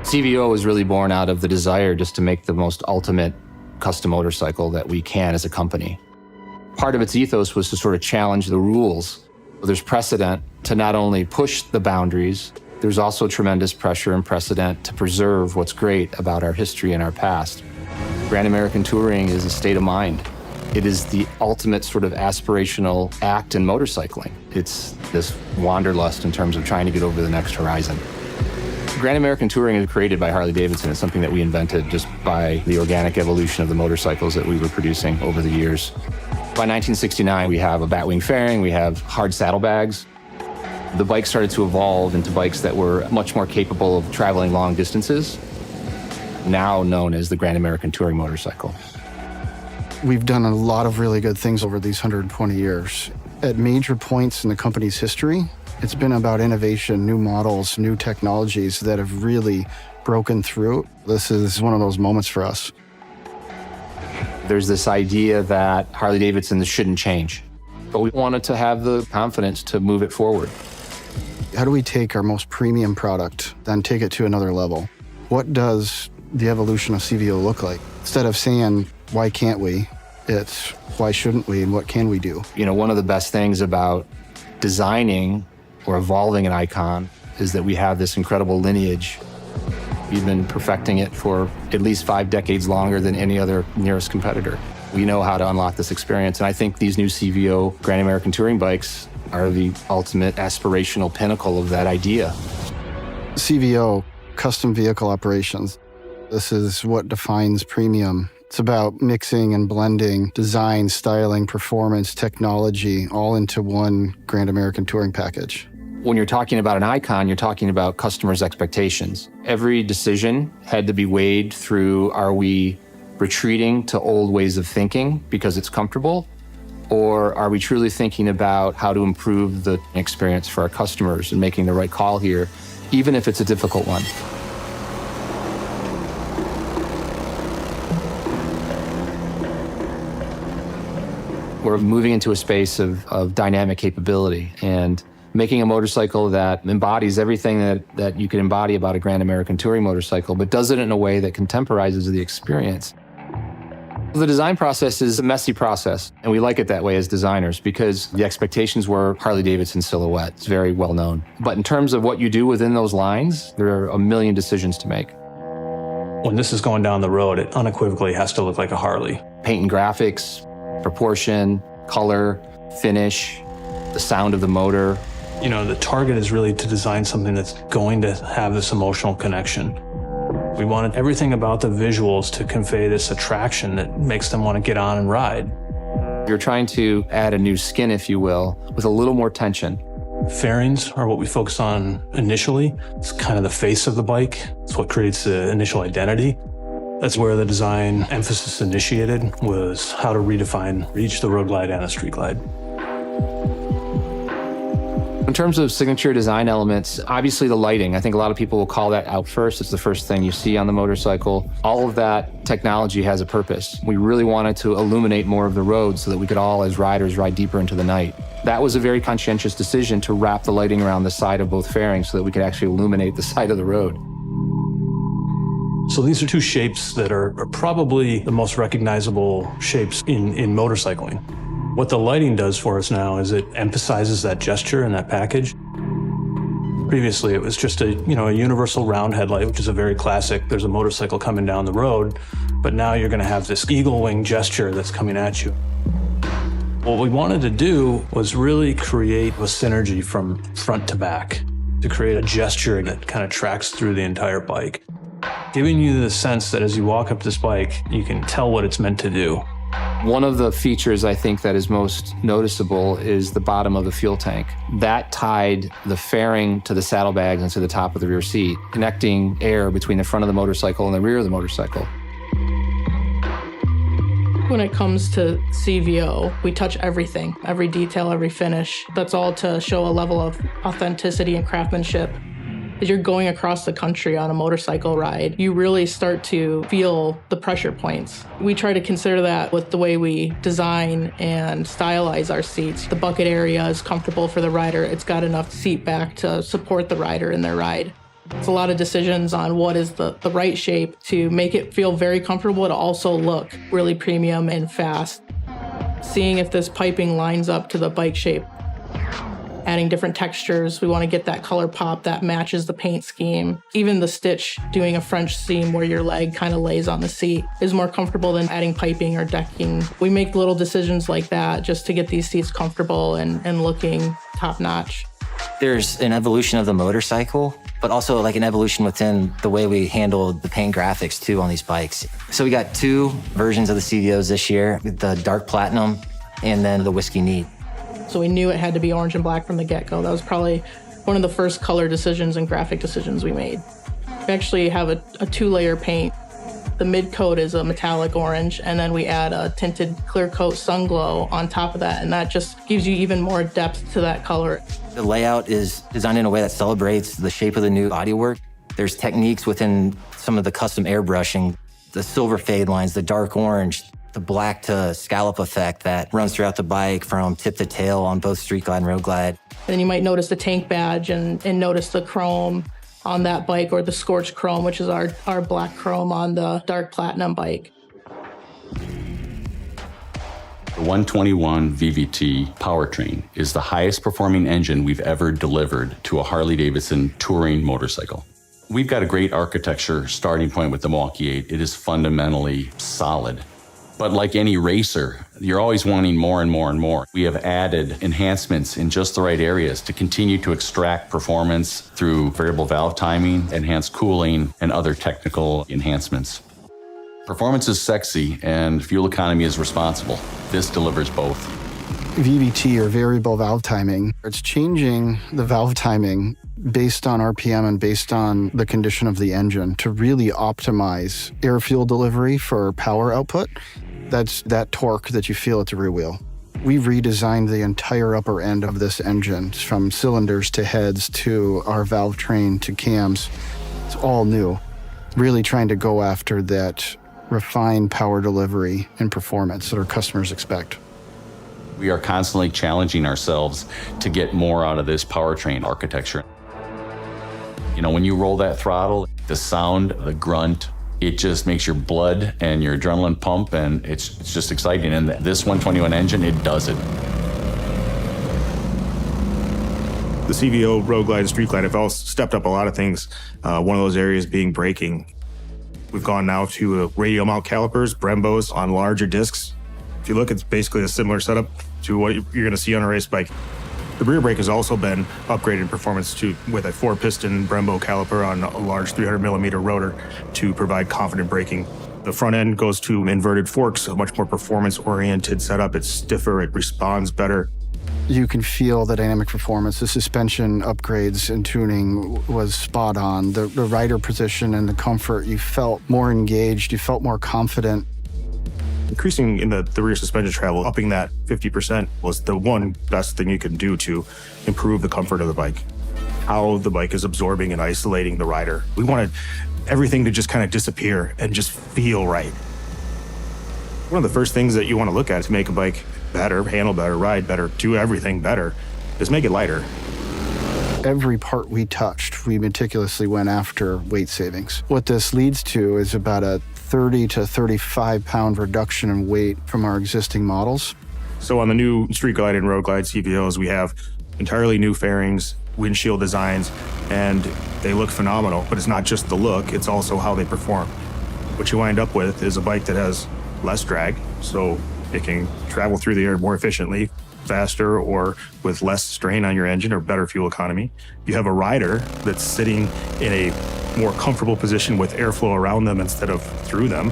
CVO was really born out of the desire just to make the most ultimate custom motorcycle that we can as a company. Part of its ethos was to sort of challenge the rules. There's precedent to not only push the boundaries, there's also tremendous pressure and precedent to preserve what's great about our history and our past. Grand American Touring is a state of mind. It is the ultimate sort of aspirational act in motorcycling. It's this wanderlust in terms of trying to get over the next horizon. Grand American Touring is created by Harley-Davidson. It's something that we invented just by the organic evolution of the motorcycles that we were producing over the years. By 1969, we have a batwing fairing, we have hard saddlebags. The bike started to evolve into bikes that were much more capable of traveling long distances, now known as the Grand American Touring motorcycle. We've done a lot of really good things over these 120 years. At major points in the company's history, it's been about innovation, new models, new technologies that have really broken through. This is one of those moments for us. There's this idea that Harley-Davidson shouldn't change, but we wanted to have the confidence to move it forward. How do we take our most premium product, then take it to another level? What does the evolution of CVO look like? Instead of saying, why can't we? It's, why shouldn't we and what can we do? You know, one of the best things about designing or evolving an icon is that we have this incredible lineage. We've been perfecting it for at least 5 decades longer than any other nearest competitor. We know how to unlock this experience, and I think these new CVO Grand American Touring bikes are the ultimate aspirational pinnacle of that idea. CVO, custom vehicle operations. This is what defines premium. It's about mixing and blending design, styling, performance, technology, all into one Grand American Touring package. When you're talking about an icon, you're talking about customers' expectations. Every decision had to be weighed through, are we retreating to old ways of thinking because it's comfortable? Or are we truly thinking about how to improve the experience for our customers and making the right call here, even if it's a difficult one? We're moving into a space of dynamic capability and making a motorcycle that embodies everything that you can embody about a Grand American Touring motorcycle, but does it in a way that contemporizes the experience. The design process is a messy process, and we like it that way as designers because the expectations were Harley-Davidson silhouette. It's very well known. But in terms of what you do within those lines, there are a million decisions to make. When this is going down the road, it unequivocally has to look like a Harley. Paint and graphics, proportion, color, finish, the sound of the motor. You know, the target is really to design something that's going to have this emotional connection. We wanted everything about the visuals to convey this attraction that makes them want to get on and ride. You're trying to add a new skin, if you will, with a little more tension. Fairings are what we focus on initially. It's kind of the face of the bike. It's what creates the initial identity. That's where the design emphasis initiated, was how to redefine each the road glide and the street glide. In terms of signature design elements, obviously the lighting, I think a lot of people will call that out first. It's the first thing you see on the motorcycle. All of that technology has a purpose. We really wanted to illuminate more of the road so that we could all, as riders, ride deeper into the night. That was a very conscientious decision to wrap the lighting around the side of both fairings so that we could actually illuminate the side of the road. So these are two shapes that are probably the most recognizable shapes in motorcycling. What the lighting does for us now is it emphasizes that gesture in that package. Previously, it was just a universal round headlight, which is a very classic. There's a motorcycle coming down the road, but now you're going to have this eagle wing gesture that's coming at you. What we wanted to do was really create a synergy from front to back, to create a gesture that kind of tracks through the entire bike, giving you the sense that as you walk up this bike, you can tell what it's meant to do. One of the features I think that is most noticeable is the bottom of the fuel tank. That tied the fairing to the saddlebags and to the top of the rear seat, connecting air between the front of the motorcycle and the rear of the motorcycle. When it comes to CVO, we touch everything, every detail, every finish. That's all to show a level of authenticity and craftsmanship. As you're going across the country on a motorcycle ride, you really start to feel the pressure points. We try to consider that with the way we design and stylize our seats. The bucket area is comfortable for the rider. It's got enough seat back to support the rider in their ride. It's a lot of decisions on what is the right shape to make it feel very comfortable to also look really premium and fast. Seeing if this piping lines up to the bike shape. Adding different textures. We want to get that color pop that matches the paint scheme. Even the stitch, doing a French seam where your leg kind of lays on the seat is more comfortable than adding piping or decking. We make little decisions like that just to get these seats comfortable and looking top notch. There's an evolution of the motorcycle, but also like an evolution within the way we handle the paint graphics too on these bikes. So we got 2 versions of the CVOs this year, the dark platinum and then the whiskey neat. So we knew it had to be orange and black from the get-go. That was probably one of the first color decisions and graphic decisions we made. We actually have a 2-layer paint. The mid coat is a metallic orange, and then we add a tinted clear coat sun glow on top of that, and that just gives you even more depth to that color. The layout is designed in a way that celebrates the shape of the new bodywork. There's techniques within some of the custom airbrushing, the silver fade lines, the dark orange, the black to scallop effect that runs throughout the bike from tip to tail on both Street Glide and Road Glide. And then you might notice the tank badge and notice the chrome on that bike, or the scorched chrome, which is our black chrome on the dark platinum bike. The 121 VVT powertrain is the highest performing engine we've ever delivered to a Harley-Davidson touring motorcycle. We've got a great architecture starting point with the Milwaukee 8. It is fundamentally solid. But like any racer, you're always wanting more and more and more. We have added enhancements in just the right areas to continue to extract performance through variable valve timing, enhanced cooling, and other technical enhancements. Performance is sexy and fuel economy is responsible. This delivers both. VVT, or variable valve timing, it's changing the valve timing based on RPM and based on the condition of the engine to really optimize air-fuel delivery for power output. That's that torque that you feel at the rear wheel. We've redesigned the entire upper end of this engine, from cylinders to heads to our valve train to cams. It's all new. Really trying to go after that refined power delivery and performance that our customers expect. We are constantly challenging ourselves to get more out of this powertrain architecture. You know, when you roll that throttle, the sound, the grunt, it just makes your blood and your adrenaline pump, and it's just exciting. And this 121 engine, it does it. The CVO, Road Glide, and Street Glide have all stepped up a lot of things. One of those areas being braking. We've gone now to radial mount calipers, Brembos on larger discs. If you look, it's basically a similar setup to what you're going to see on a race bike. The rear brake has also been upgraded in performance with a 4-piston Brembo caliper on a large 300mm rotor to provide confident braking. The front end goes to inverted forks, a much more performance-oriented setup. It's stiffer, it responds better. You can feel the dynamic performance. The suspension upgrades and tuning was spot on. The rider position and the comfort, you felt more engaged, you felt more confident. Increasing in the rear suspension travel, upping that 50% was the one best thing you can do to improve the comfort of the bike. How the bike is absorbing and isolating the rider. We wanted everything to just kind of disappear and just feel right. One of the first things that you want to look at to make a bike better, handle better, ride better, do everything better, is make it lighter. Every part we touched, we meticulously went after weight savings. What this leads to is about a 30 to 35 pound reduction in weight from our existing models. So on the new Street Glide and Road Glide CVOs, we have entirely new fairings, windshield designs, and they look phenomenal. But it's not just the look, it's also how they perform. What you wind up with is a bike that has less drag, so it can travel through the air more efficiently, faster, or with less strain on your engine, or better fuel economy. You have a rider that's sitting in a more comfortable position with airflow around them instead of through them.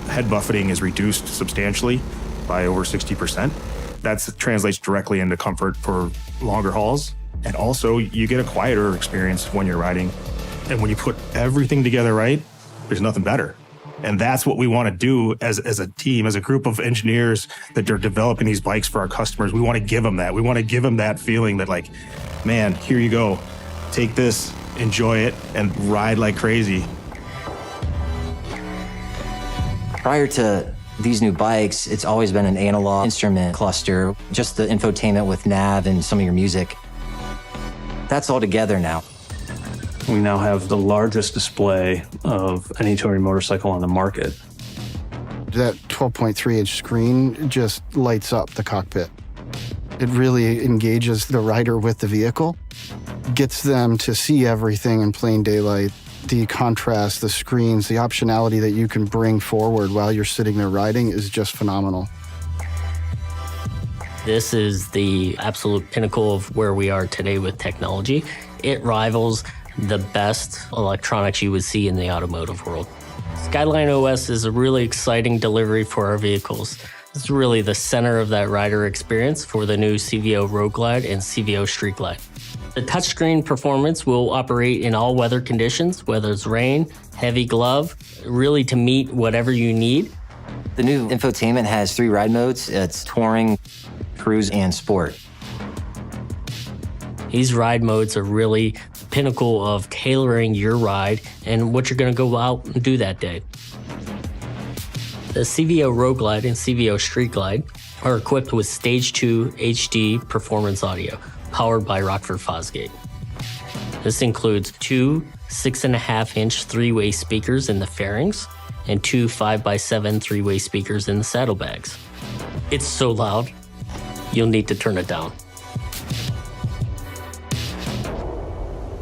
Head buffeting is reduced substantially by over 60%. That translates directly into comfort for longer hauls. And also, you get a quieter experience when you're riding. And when you put everything together right, there's nothing better. And that's what we want to do as a team, as a group of engineers that are developing these bikes for our customers. We want to give them that. We want to give them that feeling that, like, man, here you go. Take this, enjoy it, and ride like crazy. Prior to these new bikes, it's always been an analog instrument cluster, just the infotainment with nav and some of your music. That's all together now. We now have the largest display of any touring motorcycle on the market. That 12.3-inch screen just lights up the cockpit. It really engages the rider with the vehicle, gets them to see everything in plain daylight. The contrast, the screens, the optionality that you can bring forward while you're sitting there riding is just phenomenal. This is the absolute pinnacle of where we are today with technology. It rivals the best electronics you would see in the automotive world. Skyline OS is a really exciting delivery for our vehicles. It's really the center of that rider experience for the new CVO Road Glide and CVO Street Glide. The touchscreen performance will operate in all weather conditions, whether it's rain, heavy glove, really to meet whatever you need. The new infotainment has 3 ride modes. It's touring, cruise, and sport. These ride modes are really the pinnacle of tailoring your ride and what you're going to go out and do that day. The CVO Road Glide and CVO Street Glide are equipped with Stage 2 HD performance audio, powered by Rockford Fosgate. This includes 2 6.5-inch 3-way speakers in the fairings and 2 5x7 3-way speakers in the saddlebags. It's so loud, you'll need to turn it down.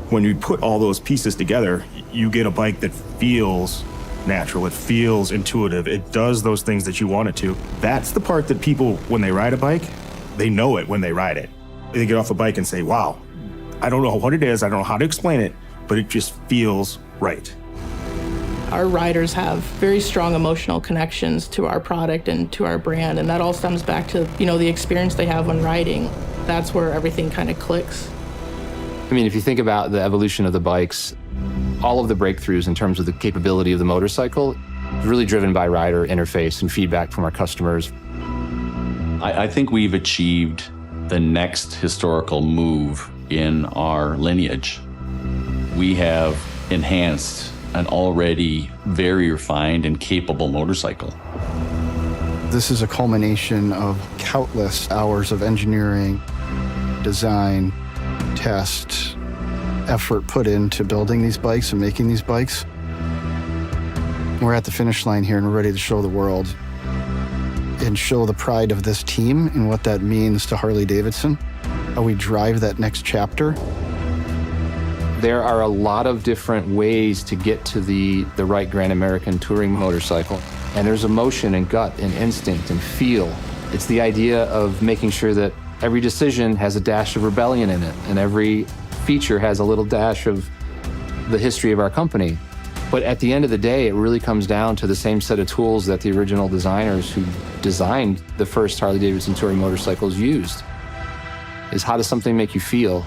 When you put all those pieces together, you get a bike that feels natural, it feels intuitive, it does those things that you want it to. That's the part that people, when they ride a bike, they know it when they ride it. They get off a bike and say, wow, I don't know what it is, I don't know how to explain it, but it just feels right. Our riders have very strong emotional connections to our product and to our brand, and that all stems back to, the experience they have when riding. That's where everything kind of clicks. I mean, if you think about the evolution of the bikes, all of the breakthroughs in terms of the capability of the motorcycle is really driven by rider interface and feedback from our customers. I think we've achieved the next historical move in our lineage. We have enhanced an already very refined and capable motorcycle. This is a culmination of countless hours of engineering, design, test, effort put into building these bikes and making these bikes. We're at the finish line here and we're ready to show the world and show the pride of this team and what that means to Harley-Davidson, how we drive that next chapter. There are a lot of different ways to get to the right Grand American touring motorcycle. And there's emotion and gut and instinct and feel. It's the idea of making sure that every decision has a dash of rebellion in it, and every feature has a little dash of the history of our company. But at the end of the day, it really comes down to the same set of tools that the original designers who designed the first Harley-Davidson touring motorcycles used. Is how does something make you feel?